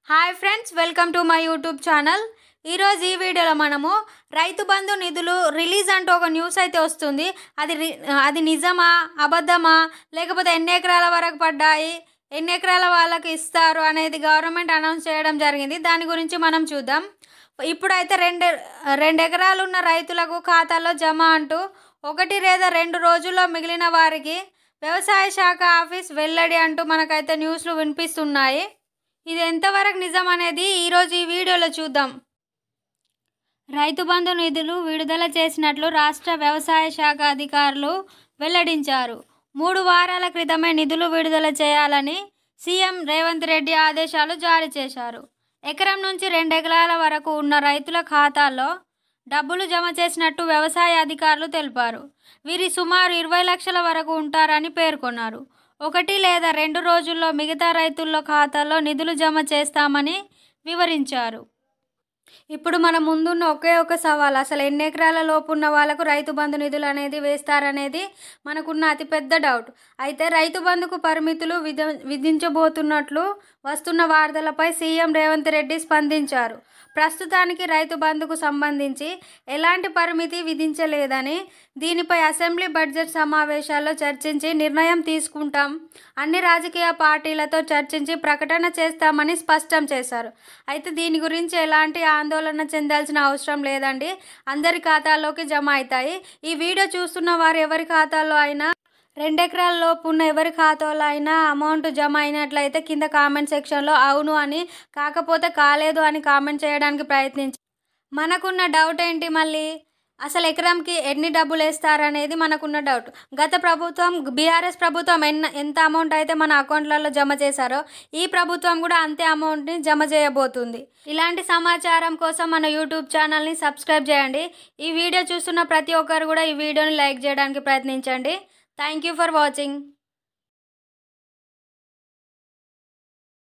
Hi friends, welcome to my YouTube channel. ఈరోజు ఈ వీడియోలో మనము రైతు బంధు నిధులు రిలీజ్ అంటూ ఒక న్యూస్ అయితే వస్తుంది. అది నిజమా అబద్ధమా, లేకపోతే ఎన్ని ఎకరాల వరకు పడ్డాయి, ఎన్ని ఎకరాల వాళ్ళకి ఇస్తారు అనేది గవర్నమెంట్ అనౌన్స్ చేయడం జరిగింది. దాని గురించి మనం చూద్దాం. ఇప్పుడైతే రెండు ఎకరాలు ఉన్న రైతులకు ఖాతాలో జమ అంటూ 1 లేదా 2 రోజుల్లో మిగిలిన వారికి వ్యవసాయ శాఖ ఆఫీస్ వెల్లడి అంటూ మనకైతే న్యూస్లు వినిపిస్తున్నాయి. ఇది ఎంతవరకు నిజం అనేది ఈరోజు ఈ వీడియోలో చూద్దాం. రైతు బంధు నిధులు విడుదల చేసినట్లు రాష్ట్ర వ్యవసాయ శాఖ అధికారులు వెల్లడించారు. 3 వారాల క్రితమే నిధులు విడుదల చేయాలని సీఎం రేవంత్ రెడ్డి ఆదేశాలు జారీ చేశారు. ఎకరం నుంచి 2 ఎకరాల వరకు ఉన్న రైతుల ఖాతాల్లో డబ్బులు జమ చేసినట్టు వ్యవసాయ అధికారులు తెలిపారు. వీరి సుమారు 20 లక్షల వరకు ఉంటారని పేర్కొన్నారు. 1 లేదా 2 రోజుల్లో మిగతా రైతుల ఖాతాల్లో నిధులు జమ చేస్తామని వివరించారు. ఇప్పుడు మన ముందున్న ఒకే ఒక సవాల్, అసలు ఎన్ని ఎకరాల లోపు ఉన్న వాళ్ళకు రైతు బంధు నిధులు అనేది వేస్తారనేది మనకున్న అతిపెద్ద డౌట్. అయితే రైతు బంధుకు పరిమితులు విధించబోతున్నట్లు వస్తున్న వార్తలపై సీఎం రేవంత్ రెడ్డి స్పందించారు. ప్రస్తుతానికి రైతు బంధుకు సంబంధించి ఎలాంటి పరిమితి విధించలేదని, దీనిపై అసెంబ్లీ బడ్జెట్ సమావేశాల్లో చర్చించి నిర్ణయం తీసుకుంటాం, అన్ని రాజకీయ పార్టీలతో చర్చించి ప్రకటన చేస్తామని స్పష్టం చేశారు. అయితే దీని గురించి ఎలాంటి ఆందోళన చెందాల్సిన అవసరం లేదండి, అందరి ఖాతాల్లోకి జమ అవుతాయి. ఈ వీడియో చూస్తున్న వారు ఎవరి ఖాతాల్లో అయినా 2 ఎకరాల లోపు ఉన్న ఎవరి ఖాతాలో అయినా అమౌంట్ జమ అయినట్లయితే కింద కామెంట్ సెక్షన్లో అవును అని, కాకపోతే కాలేదు అని కామెంట్ చేయడానికి ప్రయత్నించి. మనకున్న డౌట్ ఏంటి, మళ్ళీ అసలు ఎకరంకి ఎన్ని డబ్బులు వేస్తారనేది మనకున్న డౌట్. గత ప్రభుత్వం బీఆర్ఎస్ ప్రభుత్వం ఎంత అమౌంట్ అయితే మన అకౌంట్లలో జమ చేశారో ఈ ప్రభుత్వం కూడా అంతే అమౌంట్ని జమ చేయబోతుంది. ఇలాంటి సమాచారం కోసం మన యూట్యూబ్ ఛానల్ని సబ్స్క్రైబ్ చేయండి. ఈ వీడియో చూస్తున్న ప్రతి ఒక్కరు కూడా ఈ వీడియోని లైక్ చేయడానికి ప్రయత్నించండి. Thank you for watching.